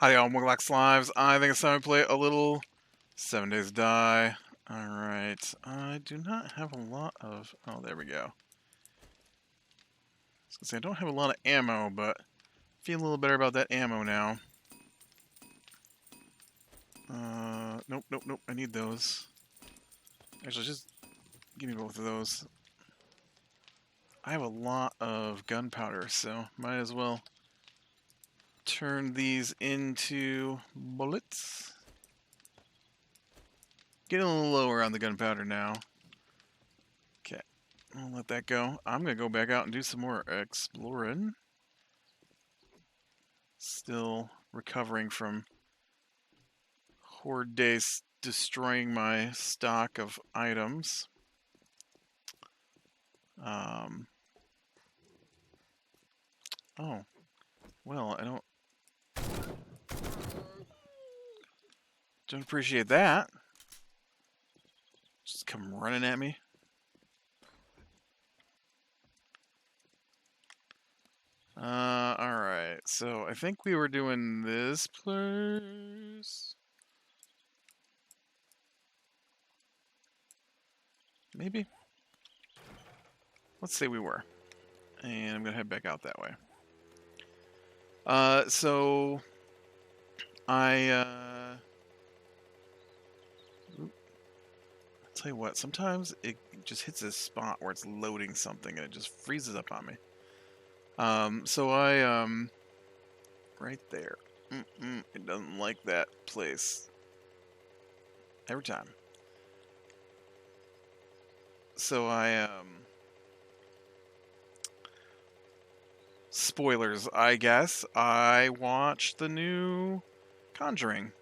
Hi, y'all. Muglax Lives. I think it's time to play a little 7 Days Die. Alright. I do not have a lot of... Oh, there we go. I was gonna say, I don't have a lot of ammo, but I feel a little better about that ammo now. Nope, nope, nope. I need those. Actually, just give me both of those. I have a lot of gunpowder, so might as well turn these into bullets. Getting a little lower on the gunpowder now. Okay, I'll let that go. I'm gonna go back out and do some more exploring. Still recovering from Horde days destroying my stock of items. Um, oh, well, I don't appreciate that. Just come running at me. Alright, so I think we were doing this place. Maybe? Let's say we were. And I'm gonna head back out that way. So I'll tell you what, sometimes it just hits a spot where it's loading something and it just freezes up on me. So I, right there. It doesn't like that place. Every time. So I, spoilers, I guess. I watched the new Conjuring.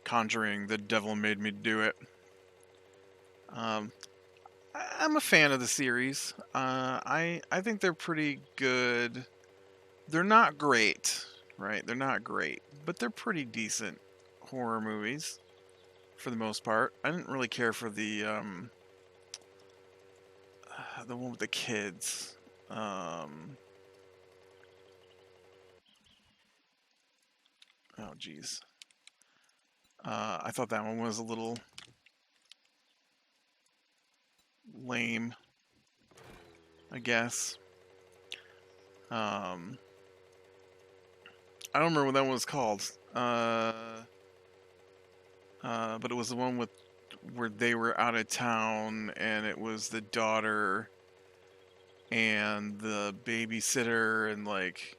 Conjuring, the devil made me do it. I'm a fan of the series. I think they're pretty good. They're not great, right? They're not great, but they're pretty decent horror movies for the most part. I didn't really care for the one with the kids. Oh geez. I thought that one was a little lame, I guess. I don't remember what that one was called. But it was the one with where they were out of town, and it was the daughter and the babysitter, and like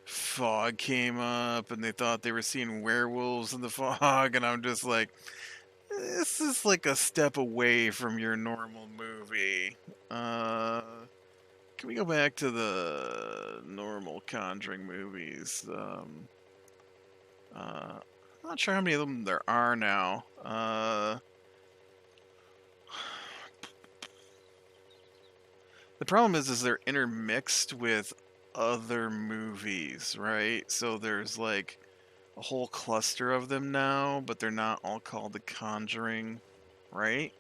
fog came up, and they thought they were seeing werewolves in the fog, and I'm just like, this is like a step away from your normal movie. Can we go back to the normal Conjuring movies? I'm not sure how many of them there are now. The problem is they're intermixed with other movies, right? So there's like a whole cluster of them now, but they're not all called The Conjuring, right?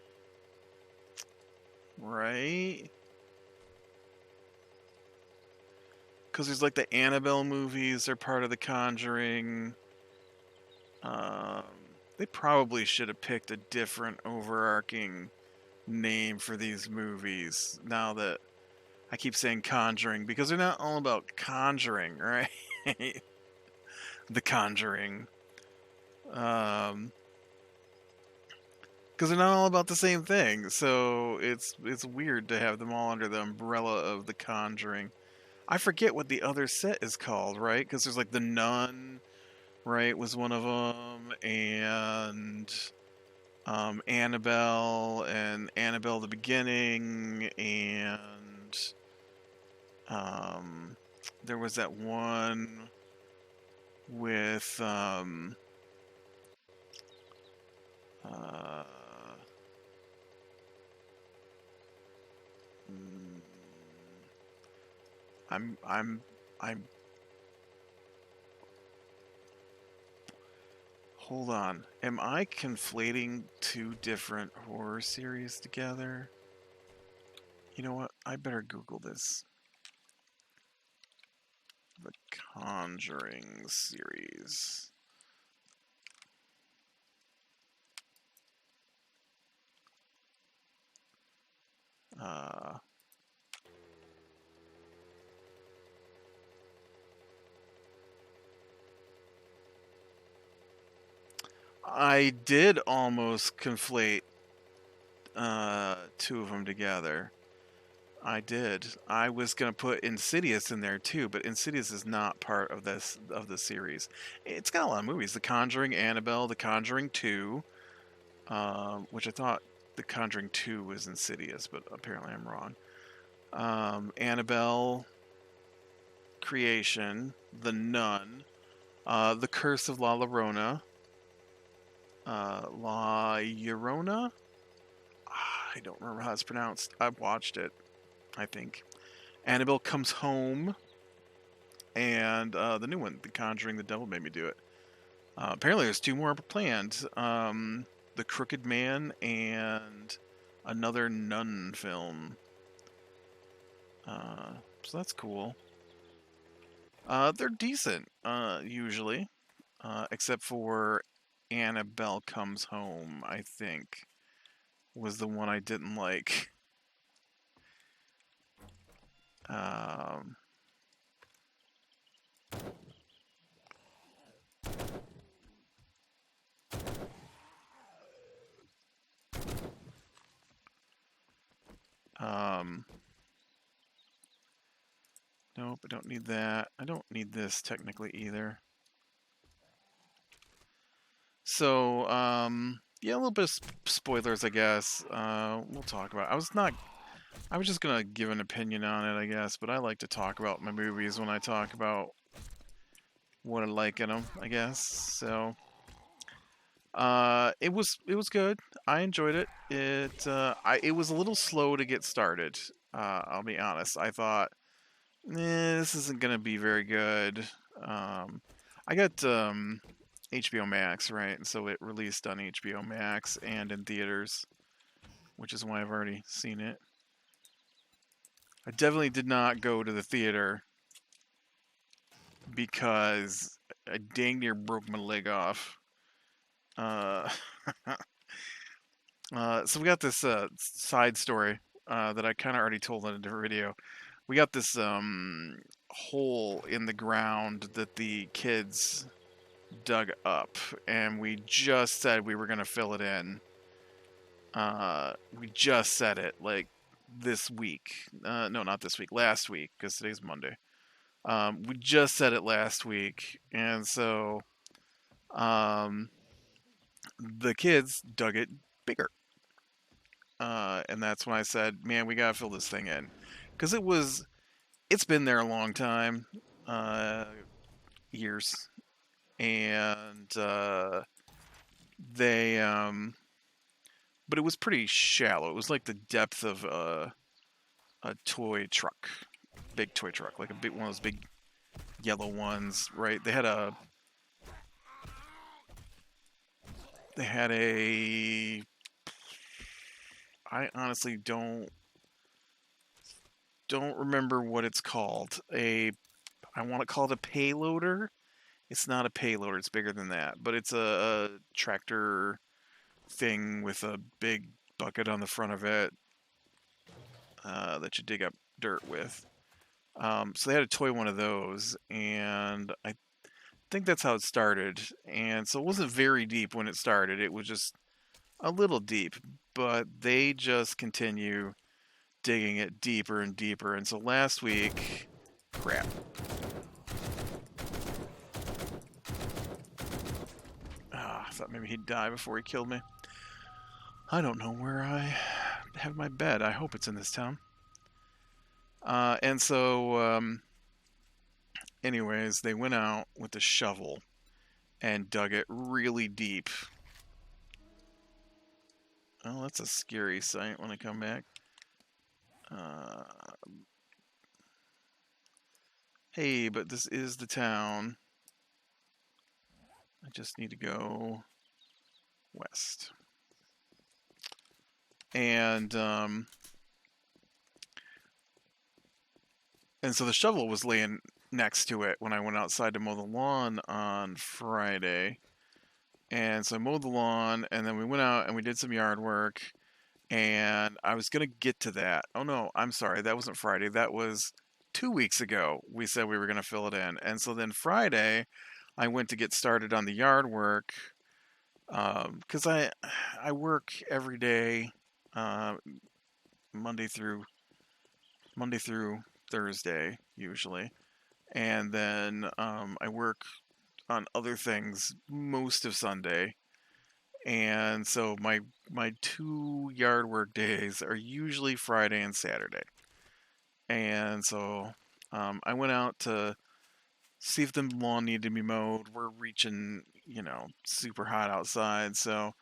Right? Because there's like the Annabelle movies are part of The Conjuring. Um, they probably should have picked a different overarching name for these movies now that I keep saying Conjuring, because they're not all about conjuring, right? The Conjuring. Because they're not all about the same thing, so it's weird to have them all under the umbrella of The Conjuring. I forget what the other set is called, right? Because there's like The Nun, right, was one of them, and Annabelle, and Annabelle the Beginning, and there was that one with uh, mm, I'm hold on. Am I conflating two different horror series together? You know what? I better Google this. the Conjuring series. I did almost conflate two of them together. I did. I was gonna put Insidious in there too, but Insidious is not part of the series. It's got a lot of movies: The Conjuring, Annabelle, The Conjuring 2, which I thought The Conjuring 2 was Insidious, but apparently I'm wrong. Annabelle, Creation, The Nun, The Curse of La Llorona, La Llorona. I don't remember how it's pronounced. I've watched it, I think. Annabelle Comes Home, and the new one, The Conjuring, The Devil Made Me Do It. Apparently, there's two more planned. The Crooked Man and another nun film. So that's cool. They're decent, usually, except for Annabelle Comes Home, I think, was the one I didn't like. Um, um, nope, I don't need that. I don't need this technically either. So, yeah, a little bit of spoilers, I guess. We'll talk about it. I was just gonna give an opinion on it, I guess, but I like to talk about my movies when I talk about what I like in them, I guess. So, it was good. I enjoyed it. It was a little slow to get started. I'll be honest. I thought, this isn't gonna be very good. I got HBO Max, right? And so it released on HBO Max and in theaters, which is why I've already seen it. I definitely did not go to the theater because I dang near broke my leg off. Uh, so we got this side story that I kind of already told in a different video. We got this hole in the ground that the kids dug up, and we just said we were gonna fill it in. We just said it like this week. No, not this week. Last week, because today's Monday. We just said it last week, and so um, the kids dug it bigger. And that's when I said, "Man, we gotta fill this thing in," because it's been there a long time, uh, years, and they but it was pretty shallow. It was like the depth of a toy truck, big toy truck, like a big one of those big yellow ones, right? They had a I honestly don't remember what it's called. I want to call it a payloader. It's not a payloader. It's bigger than that, but it's a tractor thing with a big bucket on the front of it that you dig up dirt with. So they had a toy one of those, and I think that's how it started. And so it wasn't very deep when it started. It was just a little deep, but they just continue digging it deeper and deeper. And so last week, crap. I thought maybe he'd die before he killed me. I don't know where I have my bed. I hope it's in this town. And so, anyways, they went out with a shovel and dug it really deep. Oh, that's a scary sight when I come back. Hey, but this is the town. I just need to go west. And so the shovel was laying next to it when I went outside to mow the lawn on Friday. And so I mowed the lawn, and then we went out and we did some yard work. And I was going to get to that. Oh, no, I'm sorry. That wasn't Friday. That was 2 weeks ago. We said we were going to fill it in. And so then Friday, I went to get started on the yard work because I work every day, uh, Monday through Monday through Thursday usually, and then I work on other things most of Sunday. And so my two yard work days are usually Friday and Saturday. And so I went out to see if the lawn needed to be mowed. We're reaching, super hot outside, so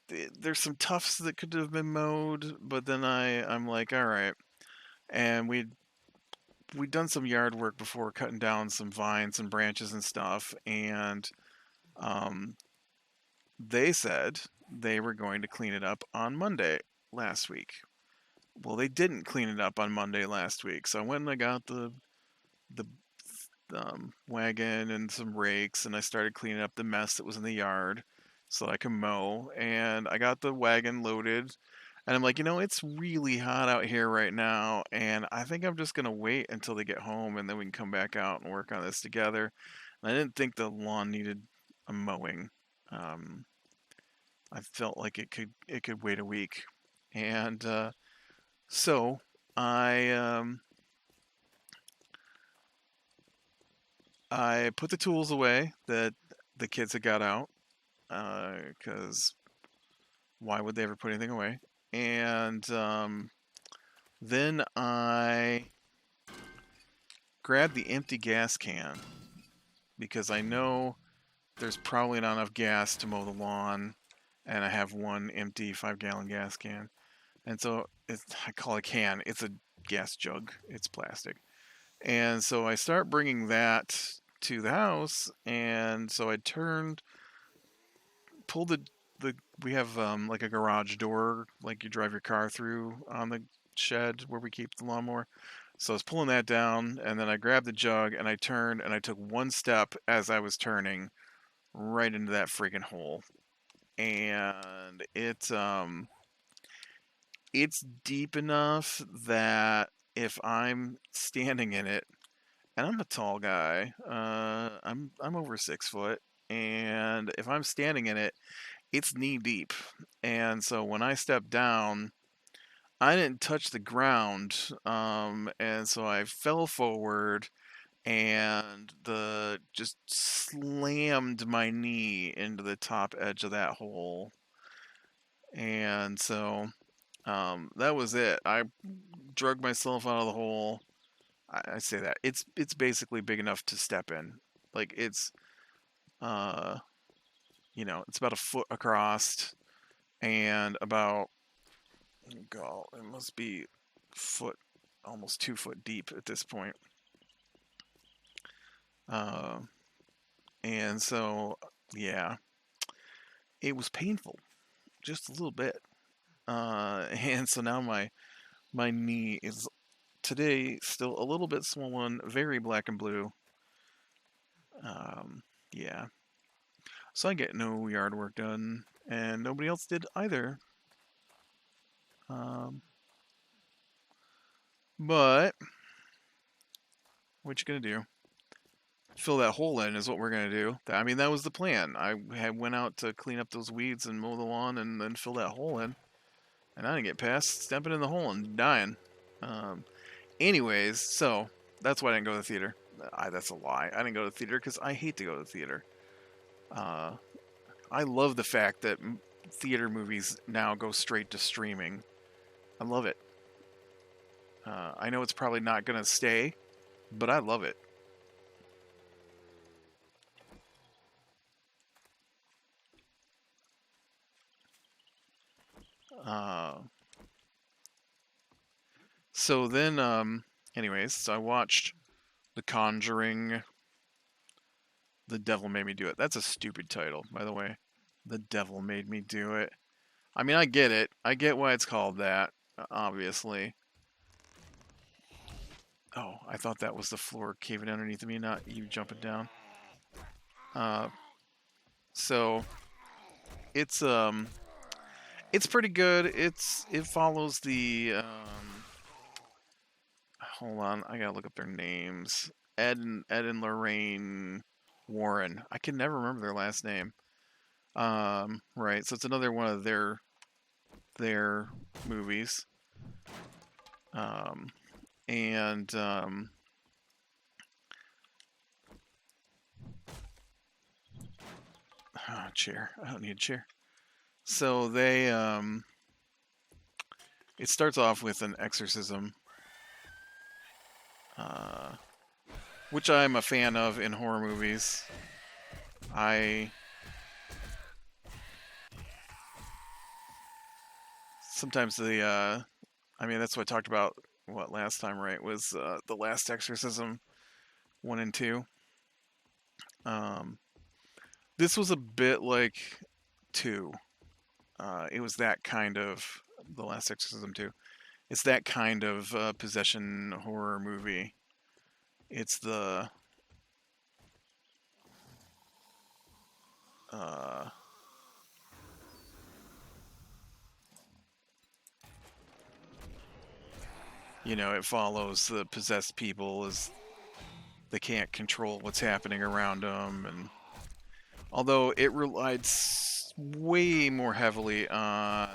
there's some tufts that could have been mowed, but then I'm like, all right. And we'd done some yard work before, cutting down some vines and branches and stuff, and um, they said they were going to clean it up on Monday last week. Well, they didn't clean it up on Monday last week, so I went and I got the wagon and some rakes, and I started cleaning up the mess that was in the yard so I can mow. And I got the wagon loaded, and I'm like, it's really hot out here right now, and I think I'm just gonna wait until they get home, and then we can come back out and work on this together. And I didn't think the lawn needed a mowing. Um, I felt like it could wait a week, and so I I put the tools away that the kids had got out, because why would they ever put anything away? And then I grabbed the empty gas can because I know there's probably not enough gas to mow the lawn, and I have one empty 5-gallon gas can. And so I call it a can. It's a gas jug. It's plastic. And so I start bringing that to the house, and so I pulled the we have like a garage door, like you drive your car through on the shed where we keep the lawnmower. So I was pulling that down, and then I grabbed the jug and I turned and I took one step as I was turning right into that freaking hole. And it's deep enough that if I'm standing in it, and I'm a tall guy, I'm over 6 foot, and if I'm standing in it, it's knee deep. And so when I stepped down, I didn't touch the ground, and so I fell forward and the just slammed my knee into the top edge of that hole. And so that was it. I drug myself out of the hole. I say that it's basically big enough to step in. Like uh, it's about a foot across and about, God, it must be foot, almost 2 foot deep at this point. Uh, and so, yeah, it was painful, just a little bit. And so now my knee is today still a little bit swollen, very black and blue. Yeah, so I get no yard work done, and nobody else did either. Um, but what you gonna do? Fill that hole in is what we're gonna do. I mean, that was the plan. I had went out to clean up those weeds and mow the lawn, and then fill that hole in. And I didn't get past stepping in the hole and dying. Um, anyways, so that's why I didn't go to the theater. That's a lie. I didn't go to the theater because I hate to go to the theater. Uh, I love the fact that theater movies now go straight to streaming. I love it. I know it's probably not gonna stay, but I love it. Uh, so then, anyways, so I watched The Conjuring. The Devil Made Me Do It. That's a stupid title, by the way. The Devil Made Me Do It. I mean, I get it. I get why it's called that, obviously. Oh, I thought that was the floor caving underneath me, not you jumping down. Uh, so it's it's pretty good. It follows the hold on, I gotta look up their names. Ed and Lorraine Warren. I can never remember their last name. Right. So it's another one of their movies. Um, and chair. I don't need a chair. So it starts off with an exorcism, uh, which I'm a fan of in horror movies. I sometimes I mean that's what I talked about what last time, right? Was the last exorcism 1 and 2. Um, this was a bit like 2. It was that kind of the last exorcism 2. It's that kind of possession horror movie. It's the uh, it follows the possessed people as they can't control what's happening around them, and although it relied way more heavily on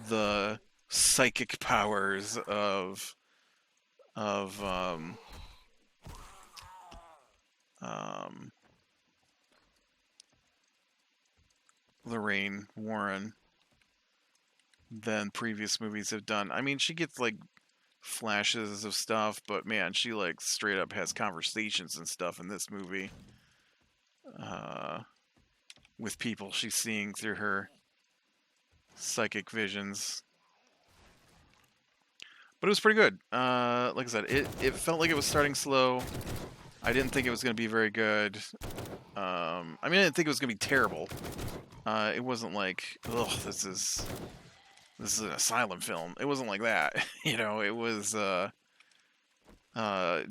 the psychic powers of um, Lorraine Warren than previous movies have done. I mean, she gets like flashes of stuff, but man, she like straight up has conversations and stuff in this movie uh, with people she's seeing through her psychic visions. But it was pretty good. Like I said, it felt like it was starting slow. I didn't think it was going to be very good. I mean, I didn't think it was going to be terrible. It wasn't like, ugh, this is an asylum film. It wasn't like that. It was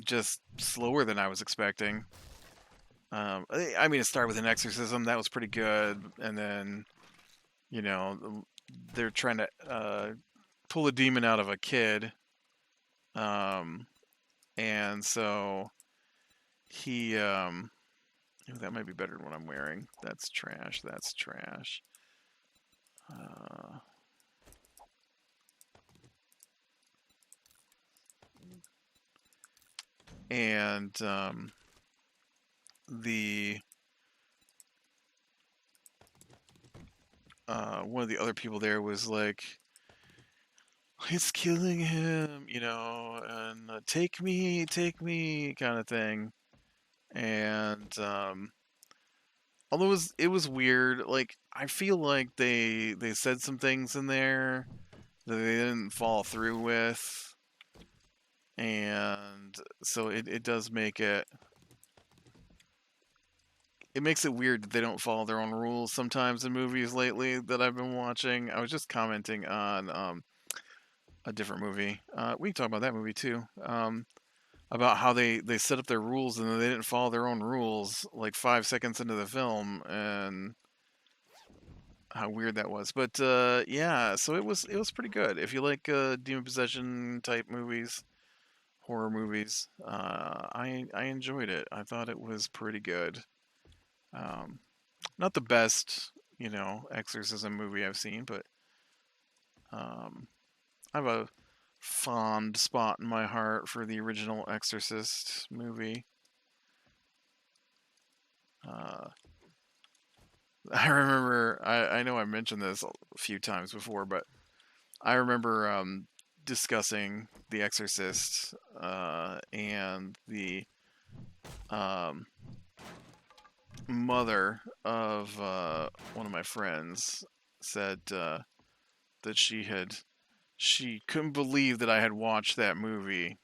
just slower than I was expecting. I mean, it started with an exorcism that was pretty good, and then you know they're trying to pull a demon out of a kid, um, and so he ooh, that might be better than what I'm wearing. That's trash. That's trash. Uh, and the one of the other people there was like, it's killing him, and take me, kind of thing. And although it was weird, like I feel like they said some things in there that they didn't follow through with, and so it does make it makes it weird that they don't follow their own rules sometimes in movies lately that I've been watching. I was just commenting on a different movie. We can talk about that movie too. About how they set up their rules and then they didn't follow their own rules like 5 seconds into the film, and how weird that was. But yeah, so it was pretty good. If you like demon possession type movies, horror movies, I enjoyed it. I thought it was pretty good. Um, Not the best, exorcism movie I've seen, but um, I have a fond spot in my heart for the original Exorcist movie. Uh, I remember, I know I mentioned this a few times before, but I remember discussing The Exorcist and the um, mother of one of my friends said that she couldn't believe that I had watched that movie,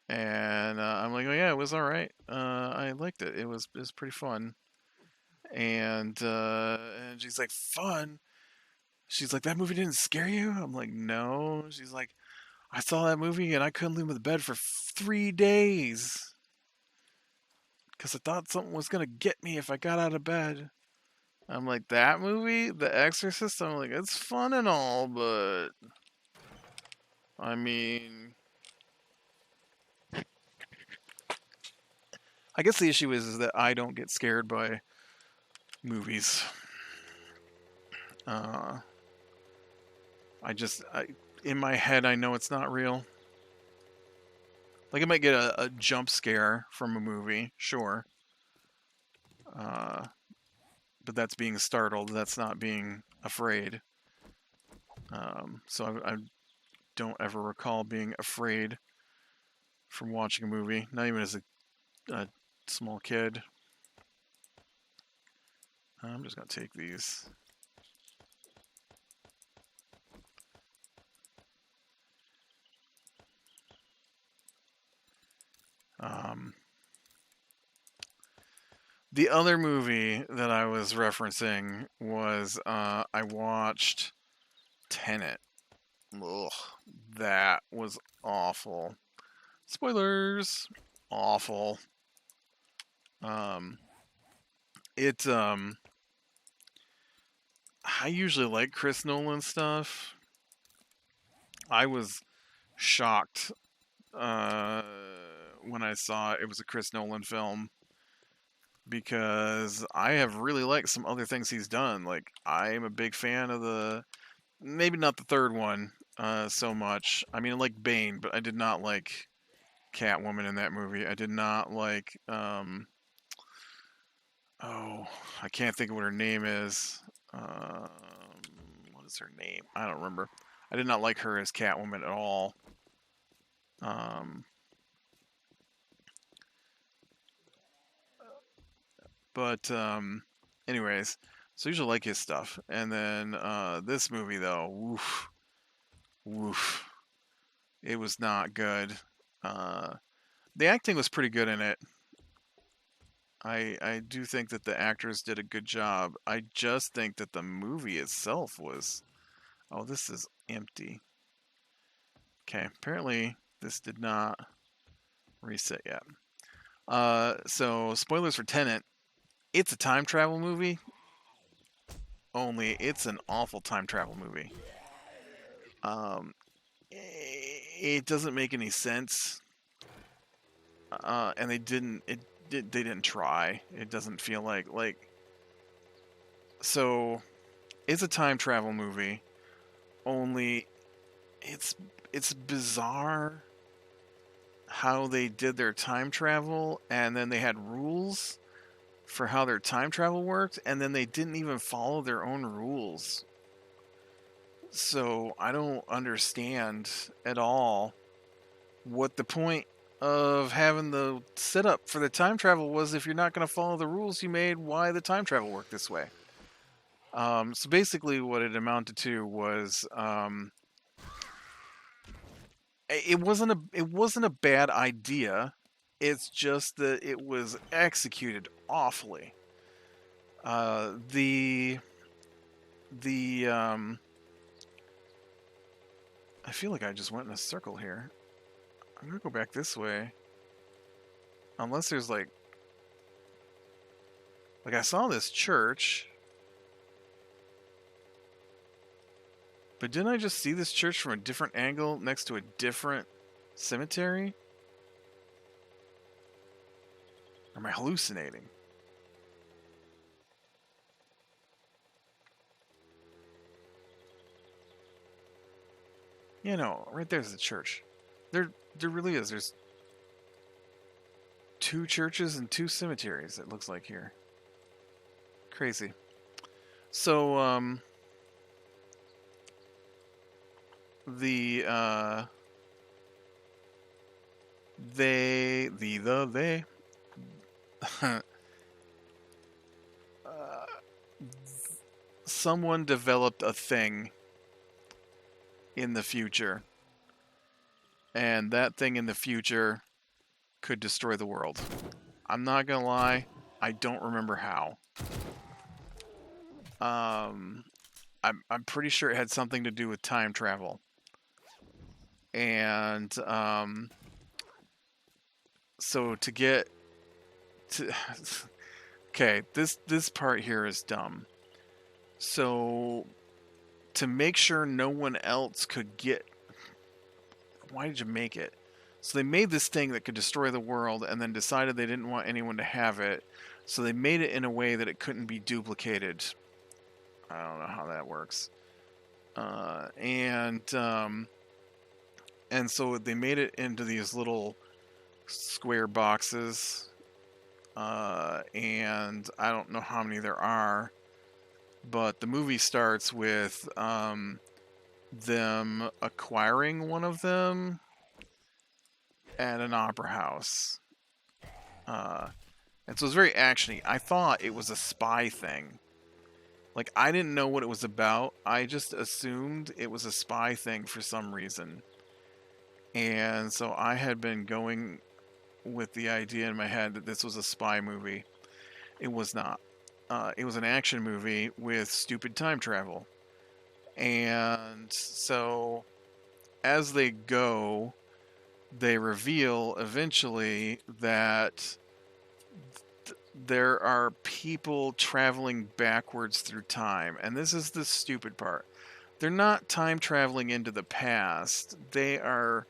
and I'm like, oh yeah, it was all right. I liked it. It was pretty fun, and she's like, fun. She's like, that movie didn't scare you? I'm like, no. She's like, I saw that movie and I couldn't leave the bed for 3 days because I thought something was gonna get me if I got out of bed. I'm like, that movie, The Exorcist. I'm like, it's fun and all, but I mean, I guess the issue is that I don't get scared by movies. Uh, in my head, I know it's not real. Like, I might get a jump scare from a movie, sure. But that's being startled. That's not being afraid. So I don't ever recall being afraid from watching a movie, not even as a small kid. I'm just going to take these. The other movie that I was referencing was I watched Tenet. Ugh, that was awful. Spoilers. Awful. Um, it I usually like Chris Nolan stuff. I was shocked when I saw it was a Chris Nolan film because I have really liked some other things he's done. Like, I am a big fan of maybe not the third one so much. I mean, I like Bane, but I did not like Catwoman in that movie. I did not like, oh, I can't think of what her name is. What is her name? I don't remember. I did not like her as Catwoman at all. Um, but anyways, so I usually like his stuff. And then this movie though, woof, woof, it was not good. Uh, the acting was pretty good in it. I do think that the actors did a good job. I just think that the movie itself was. Oh, this is empty. Okay, apparently this did not reset yet. So spoilers for Tenet. It's a time travel movie. Only it's an awful time travel movie. Um, it doesn't make any sense. And they didn't try. It doesn't feel like so. It's a time travel movie. Only it's it's bizarre how they did their time travel, and then they had rules for how their time travel worked, and then they didn't even follow their own rules. So I don't understand at all what the point of having the setup for the time travel was if you're not going to follow the rules you made. Why the time travel worked this way? So basically, what it amounted to was it wasn't a bad idea. It's just that it was executed awfully. The I feel like I just went in a circle here. I'm gonna go back this way. Unless there's like I saw this church. But didn't I just see this church from a different angle next to a different cemetery? Or am I hallucinating? Yeah, no, right there's the church. There really is. There's 2 churches and 2 cemeteries, it looks like here. Crazy. So, the, they, someone developed a thing in the future. And that thing in the future could destroy the world. I'm not gonna lie, I don't remember how. I'm pretty sure it had something to do with time travel. And so to get to okay, this part here is dumb. So to make sure no one else could get, why did you make it? So they made this thing that could destroy the world and then decided they didn't want anyone to have it. So they made it in a way that it couldn't be duplicated. I don't know how that works. And so they made it into these little square boxes. And I don't know how many there are, but the movie starts with them acquiring one of them at an opera house. And so it's very actiony. I thought it was a spy thing. Like, I didn't know what it was about. I just assumed it was a spy thing for some reason. And so I had been going with the idea in my head that this was a spy movie. It was not. It was an action movie with stupid time travel. And so as they go, they reveal eventually that there are people traveling backwards through time. And this is the stupid part. They're not time traveling into the past. They are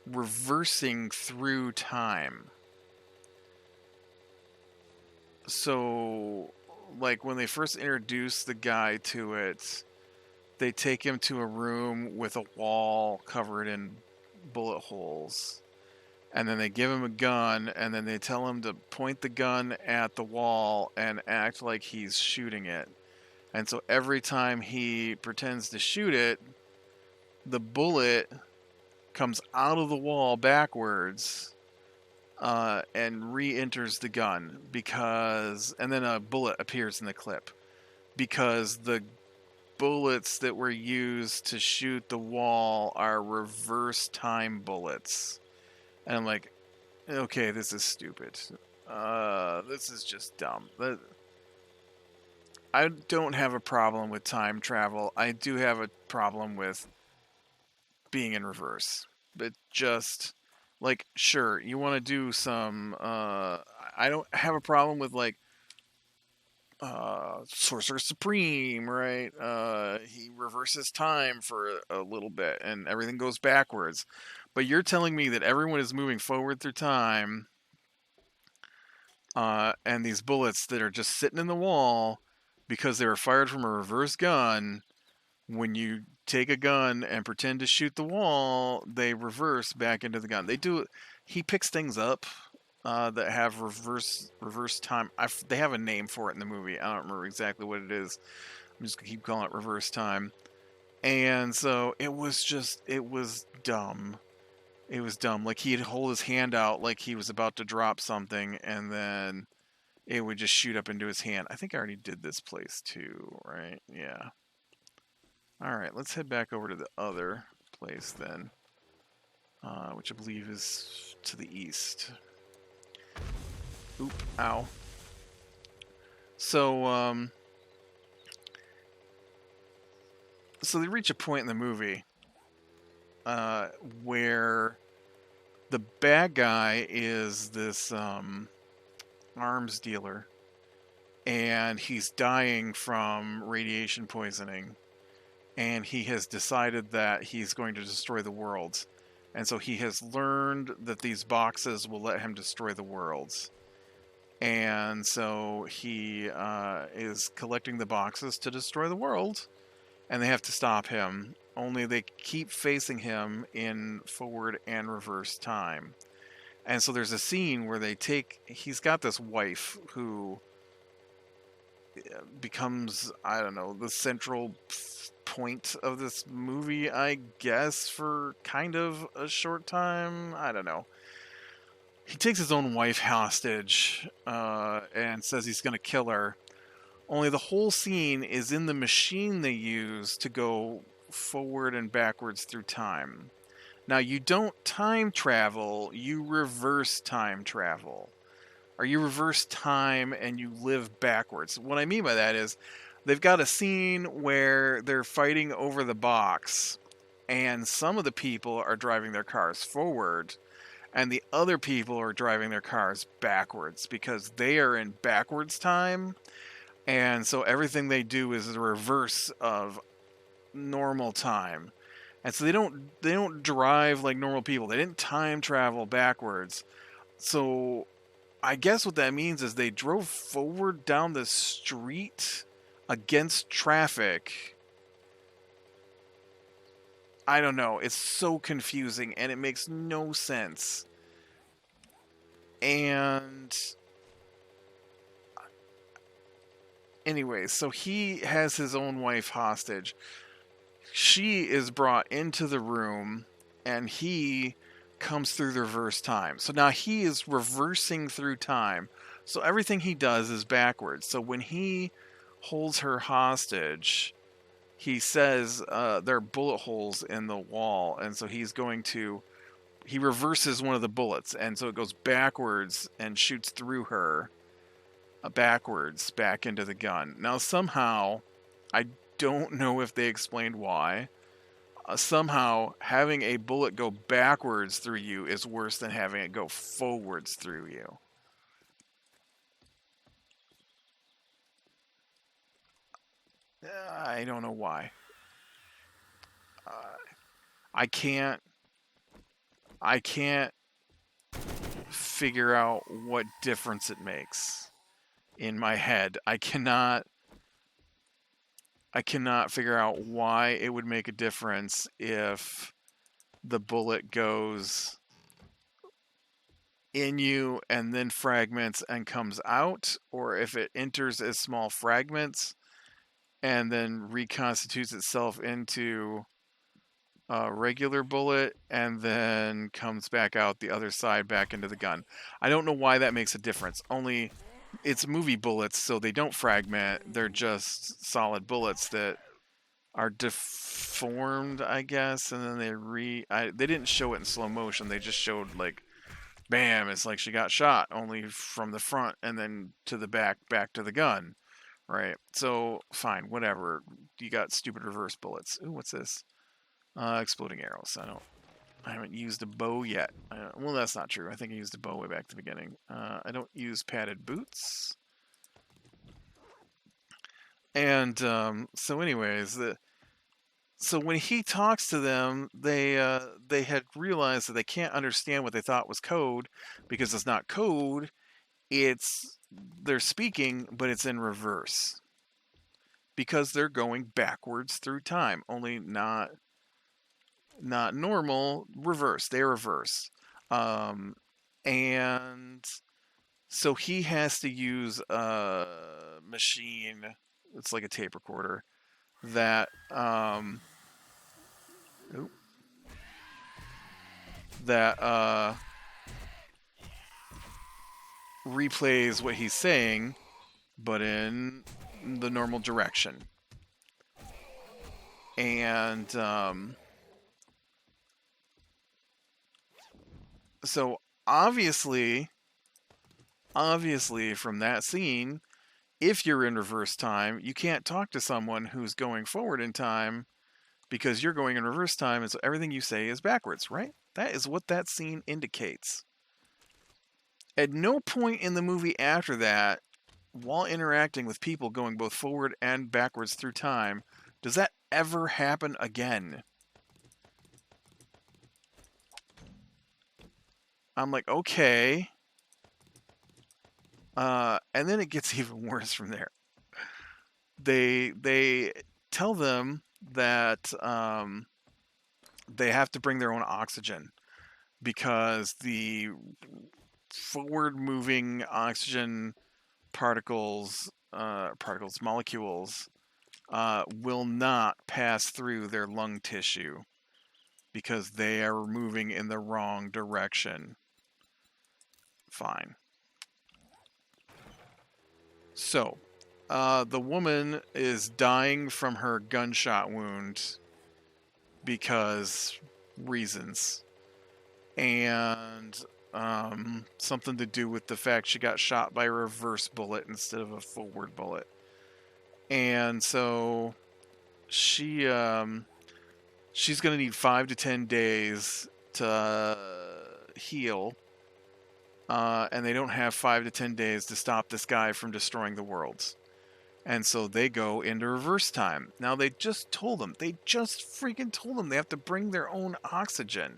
reversing through time. So, like, when they first introduce the guy to it, they take him to a room with a wall covered in bullet holes. And then they give him a gun, and then they tell him to point the gun at the wall and act like he's shooting it. And so every time he pretends to shoot it, the bullet comes out of the wall backwards and re-enters the gun and then a bullet appears in the clip because the bullets that were used to shoot the wall are reverse time bullets. And I'm like, okay, this is stupid. This is just dumb. I don't have a problem with time travel. I do have a problem with being in reverse. But just, like, sure, you want to do some... I don't have a problem with, like, Sorcerer Supreme, right? He reverses time for a little bit and everything goes backwards. But you're telling me that everyone is moving forward through time, and these bullets that are just sitting in the wall because they were fired from a reverse gun, when you take a gun and pretend to shoot the wall, they reverse back into the gun. They do. He picks things up that have reverse time. They have a name for it in the movie. I don't remember exactly what it is. I'm just gonna keep calling it reverse time. And so it was dumb. It was dumb. Like, he'd hold his hand out like he was about to drop something, and then it would just shoot up into his hand. I think I already did this place too, right? Yeah. Alright, let's head back over to the other place then, which I believe is to the east. Oop, ow. So, so they reach a point in the movie where the bad guy is this arms dealer, and he's dying from radiation poisoning, and he has decided that he's going to destroy the world. And so he has learned that these boxes will let him destroy the worlds. And so he is collecting the boxes to destroy the world, and they have to stop him. Only they keep facing him in forward and reverse time. And so there's a scene where he's got this wife who becomes, I don't know, the central point of this movie, I guess, for kind of a short time. I don't know. He takes his own wife hostage and says he's going to kill her. Only the whole scene is in the machine they use to go forward and backwards through time. Now, you don't time travel, you reverse time travel. Or you reverse time and you live backwards. What I mean by that is, they've got a scene where they're fighting over the box, and some of the people are driving their cars forward, and the other people are driving their cars backwards because they are in backwards time, and so everything they do is the reverse of normal time. And so they don't drive like normal people. They didn't time travel backwards. So I guess what that means is they drove forward down the street against traffic. I don't know. It's so confusing and it makes no sense. And anyway, so he has his own wife hostage. She is brought into the room and he comes through the reverse time. So now he is reversing through time. So everything he does is backwards. So when he holds her hostage, he says there are bullet holes in the wall. And so he reverses one of the bullets. And so it goes backwards and shoots through her backwards back into the gun. Now, somehow, I don't know if they explained why. Somehow, having a bullet go backwards through you is worse than having it go forwards through you. I don't know why. Uh, I can't. I can't figure out what difference it makes in my head. I cannot figure out why it would make a difference if the bullet goes in you and then fragments and comes out, or if it enters as small fragments and then reconstitutes itself into a regular bullet and then comes back out the other side back into the gun. I don't know why that makes a difference. Only it's movie bullets, so they don't fragment. They're just solid bullets that are deformed, I guess, and then they didn't show it in slow motion. They just showed like bam, it's like she got shot only from the front and then to the back to the gun, right? So fine, whatever. You got stupid reverse bullets. Ooh, what's this? Exploding arrows. I haven't used a bow yet. Well, that's not true. I think I used a bow way back at the beginning. I don't use padded boots. And so anyways, so when he talks to them, they had realized that they can't understand what they thought was code because it's not code. It's they're speaking, but it's in reverse because they're going backwards through time. Only not normal, reverse. They reverse, and so he has to use a machine. It's like a tape recorder that that replays what he's saying, but in the normal direction. And so obviously from that scene, if you're in reverse time, you can't talk to someone who's going forward in time because you're going in reverse time, and so everything you say is backwards, right? That is what that scene indicates. At no point in the movie after that, while interacting with people going both forward and backwards through time, does that ever happen again. I'm like, okay. And then it gets even worse from there. They tell them that they have to bring their own oxygen because the forward-moving oxygen molecules will not pass through their lung tissue because they are moving in the wrong direction. Fine. So, the woman is dying from her gunshot wound because reasons. And something to do with the fact she got shot by a reverse bullet instead of a forward bullet. And so she she's going to need 5 to 10 days to heal, and they don't have 5 to 10 days to stop this guy from destroying the world. And so they go into reverse time. Now they just freaking told them they have to bring their own oxygen.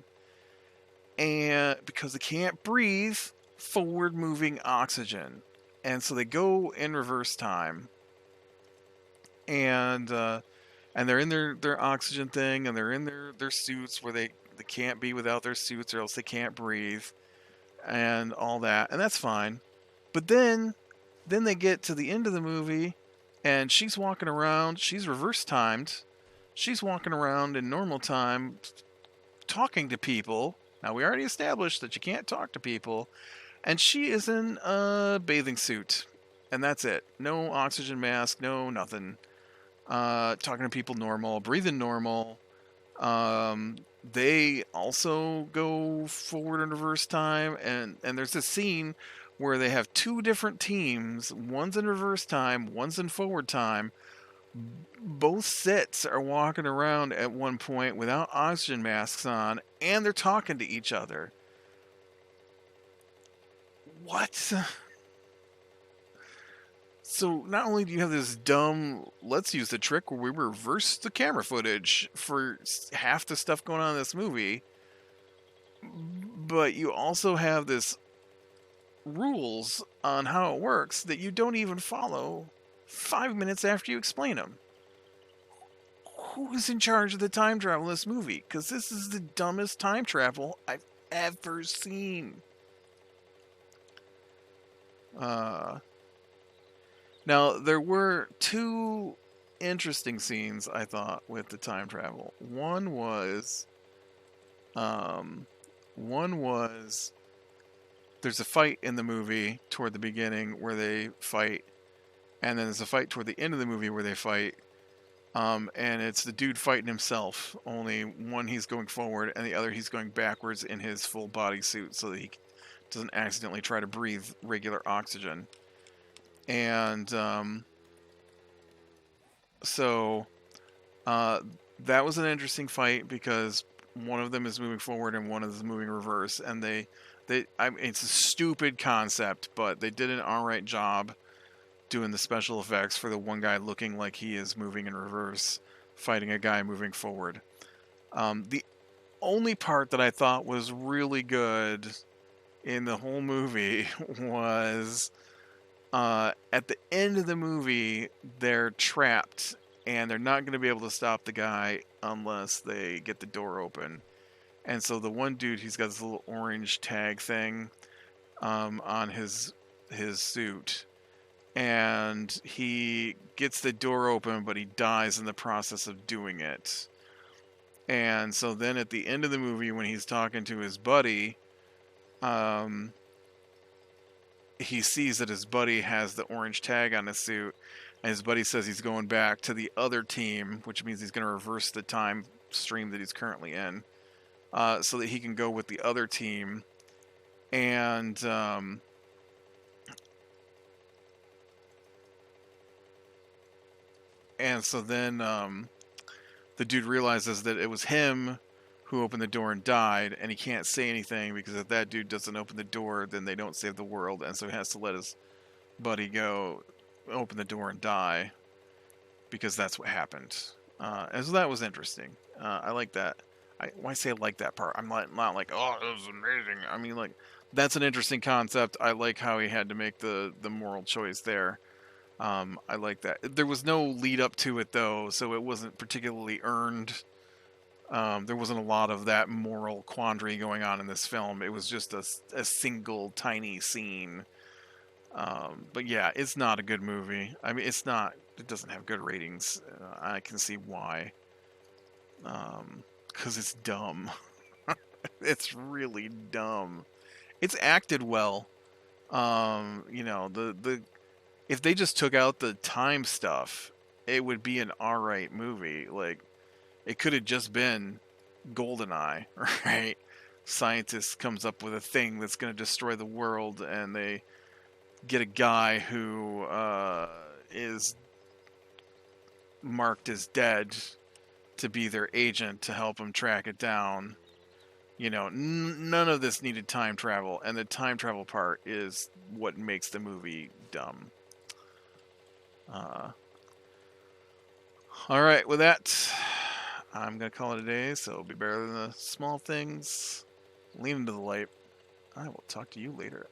And because they can't breathe forward moving oxygen. And so they go in reverse time. And they're in their oxygen thing, and they're in their suits where they can't be without their suits or else they can't breathe and all that. And that's fine. But then they get to the end of the movie and she's walking around, she's reverse timed. She's walking around in normal time talking to people. Now we already established that you can't talk to people, and she is in a bathing suit. And that's it. No oxygen mask, no nothing. Talking to people normal, breathing normal. They also go forward in reverse time, and there's this scene where they have two different teams. One's in reverse time, one's in forward time. Both sets are walking around at one point without oxygen masks on, and they're talking to each other. What? So not only do you have this dumb, let's use the trick where we reverse the camera footage for half the stuff going on in this movie, but you also have this rules on how it works that you don't even follow 5 minutes after you explain them. Who is in charge of the time travel in this movie? Because this is the dumbest time travel I've ever seen. Now, there were two interesting scenes, I thought, with the time travel. One was there's a fight in the movie toward the beginning where they fight, and then there's a fight toward the end of the movie where they fight. And it's the dude fighting himself. Only one he's going forward, and the other he's going backwards in his full body suit so that he doesn't accidentally try to breathe regular oxygen. And so that was an interesting fight because one of them is moving forward and one is moving reverse, and it's a stupid concept, but they did an alright job doing the special effects for the one guy looking like he is moving in reverse, fighting a guy moving forward. The only part that I thought was really good in the whole movie was at the end of the movie, they're trapped and they're not going to be able to stop the guy unless they get the door open. And so the one dude, he's got this little orange tag thing on his suit. And he gets the door open, but he dies in the process of doing it. And so then at the end of the movie, when he's talking to his buddy, he sees that his buddy has the orange tag on his suit, and his buddy says he's going back to the other team, which means he's going to reverse the time stream that he's currently in, so that he can go with the other team. And so then the dude realizes that it was him who opened the door and died, and he can't say anything because if that dude doesn't open the door, then they don't save the world, and so he has to let his buddy go open the door and die because that's what happened. And so that was interesting. I like that. When I say I like that part, I'm not like, oh, it was amazing. I mean, like, that's an interesting concept. I like how he had to make the moral choice there. I like that. There was no lead up to it, though, so it wasn't particularly earned. There wasn't a lot of that moral quandary going on in this film. It was just a single tiny scene. But yeah, it's not a good movie. I mean, it doesn't have good ratings. I can see why. Because it's dumb. It's really dumb. It's acted well. If they just took out the time stuff, it would be an alright movie. Like, it could have just been GoldenEye, right? Scientist comes up with a thing that's going to destroy the world, and they get a guy who is marked as dead, to be their agent to help them track it down. You know, none of this needed time travel, and the time travel part is what makes the movie dumb. All right, with that, I'm going to call it a day, so it'll be better than the small things. Lean into the light. I will talk to you later.